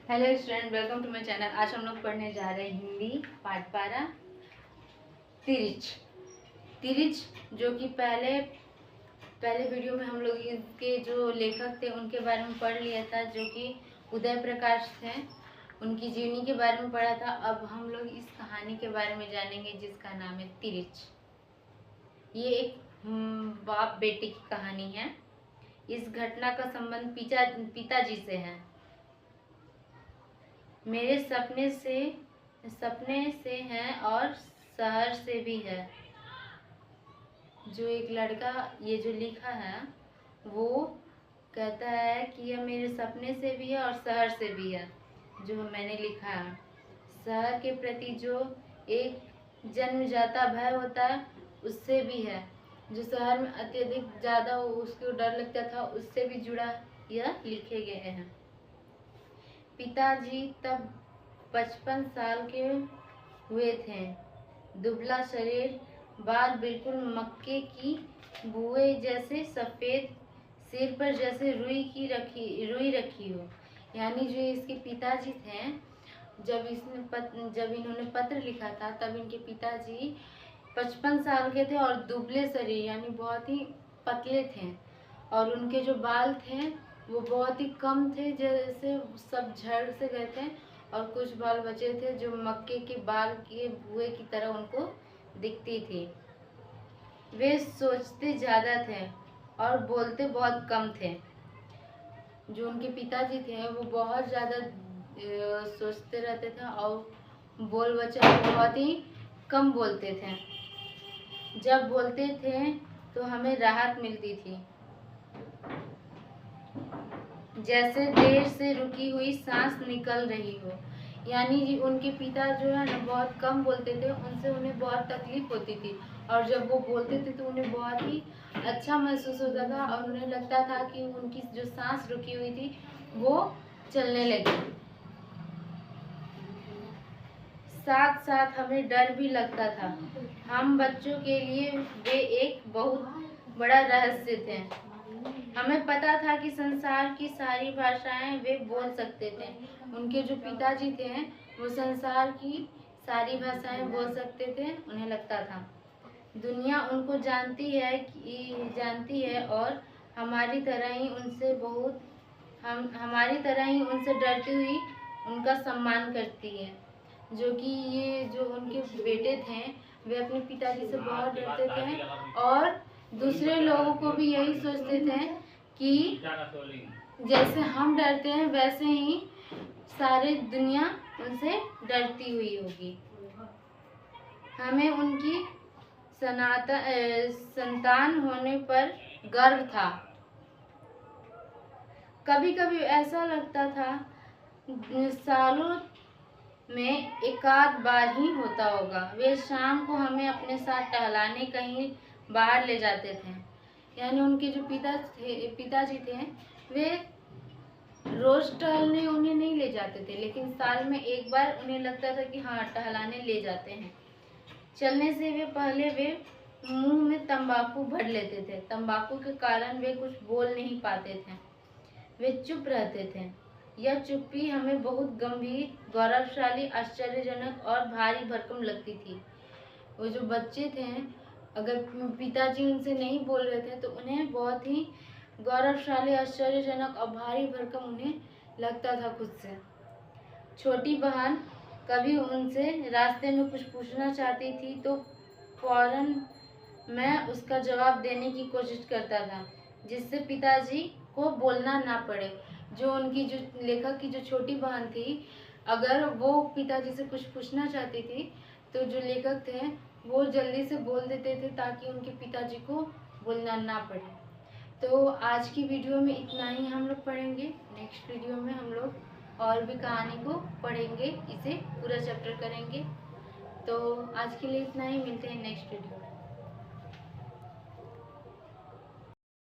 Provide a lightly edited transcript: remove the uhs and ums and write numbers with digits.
Hello student, welcome to my channel. आज हम लोग पढ़ने जा रहे हैं हिंदी पाठ 12 तिरिच। तिरिच जो कि पहले वीडियो में हम लोग इसके जो लेखक थे उनके बारे में पढ़ लिया था, जो कि उदय प्रकाश थे। उनकी जीवनी के बारे में पढ़ा था। अब हम लोग इस कहानी के बारे में जानेंगे जिसका नाम है तिरिच। ये एक बाप बेटे की कहानी है। इस घटना का संबंध पिताजी से है। मेरे सपने से हैं और शहर से भी है। जो एक लड़का ये जो लिखा है वो कहता है कि यह मेरे सपने से भी है और शहर से भी है। जो मैंने लिखा है, शहर के प्रति जो एक जन्मजाता भय होता है उससे भी है। जो शहर में अत्यधिक ज़्यादा उसको डर लगता था उससे भी जुड़ा यह लिखे गए हैं। पिताजी तब 55 साल के हुए थे। दुबला शरीर, बाल बिल्कुल मक्के की बुए जैसे सफ़ेद, सिर पर जैसे रुई रखी हो। यानी जो इसके पिताजी थे, जब इन्होंने पत्र लिखा था तब इनके पिताजी 55 साल के थे और दुबले शरीर यानी बहुत ही पतले थे। और उनके जो बाल थे वो बहुत ही कम थे, जैसे सब झड़ से गए थे। और कुछ बाल बचे थे जो मक्के के बाल के बुए की तरह उनको दिखती थी। वे सोचते ज़्यादा थे और बोलते बहुत कम थे। जो उनके पिताजी थे वो बहुत ज़्यादा सोचते रहते थे और बोल बचा बहुत ही कम बोलते थे। जब बोलते थे तो हमें राहत मिलती थी, जैसे देर से रुकी हुई सांस निकल रही हो। यानी उनके पिता जो है ना बहुत कम बोलते थे, उनसे उन्हें बहुत तकलीफ होती थी। और जब वो बोलते थे तो उन्हें बहुत ही अच्छा महसूस होता था और उन्हें लगता था कि उनकी जो सांस रुकी हुई थी वो चलने लगी। साथ साथ हमें डर भी लगता था। हम बच्चों के लिए वे एक बहुत बड़ा रहस्य थे। हमें पता था कि संसार की सारी भाषाएं वे बोल सकते थे। उनके जो पिताजी थे वो संसार की सारी भाषाएं बोल सकते थे। उन्हें लगता था दुनिया उनको जानती है और हमारी तरह ही उनसे डरती हुई उनका सम्मान करती है। जो कि ये जो उनके बेटे थे वे अपने पिताजी से बहुत डरते थे और दूसरे लोगों को भी यही सोचते थे कि जैसे हम डरते हैं वैसे ही सारी दुनिया उनसे डरती हुई होगी। हमें उनकी संतान होने पर गर्व था। कभी कभी ऐसा लगता था सालों में एकाध बार ही होता होगा। वे शाम को हमें अपने साथ टहलाने कहीं बाहर ले जाते थे। यानी उनके जो पिताजी थे वे रोज टहलने उन्हें नहीं ले जाते थे, लेकिन साल में एक बार उन्हें लगता था कि हाँ टहलाने ले जाते हैं। चलने से वे पहले वे मुंह में तंबाकू भर लेते थे। तंबाकू के कारण वे कुछ बोल नहीं पाते थे, वे चुप रहते थे। यह चुप्पी हमें बहुत गंभीर, गौरवशाली, आश्चर्यजनक और भारी भरकम लगती थी। वो जो बच्चे थे, अगर पिताजी उनसे नहीं बोल रहे थे तो उन्हें बहुत ही गौरवशाली, आश्चर्यजनक और भारी भरकम उन्हें लगता था खुद से। छोटी बहन कभी उनसे रास्ते में कुछ पूछना चाहती थी तो फौरन मैं उसका जवाब देने की कोशिश करता था, जिससे पिताजी को बोलना ना पड़े। जो उनकी जो लेखक की जो छोटी बहन थी, अगर वो पिताजी से कुछ पूछना चाहती थी तो जो लेखक थे वो जल्दी से बोल देते थे ताकि उनके पिताजी को बोलना ना पड़े। तो आज की वीडियो में इतना ही हम लोग पढ़ेंगे। नेक्स्ट वीडियो में हम लोग और भी कहानी को पढ़ेंगे, इसे पूरा चैप्टर करेंगे। तो आज के लिए इतना ही, मिलते हैं नेक्स्ट वीडियो में।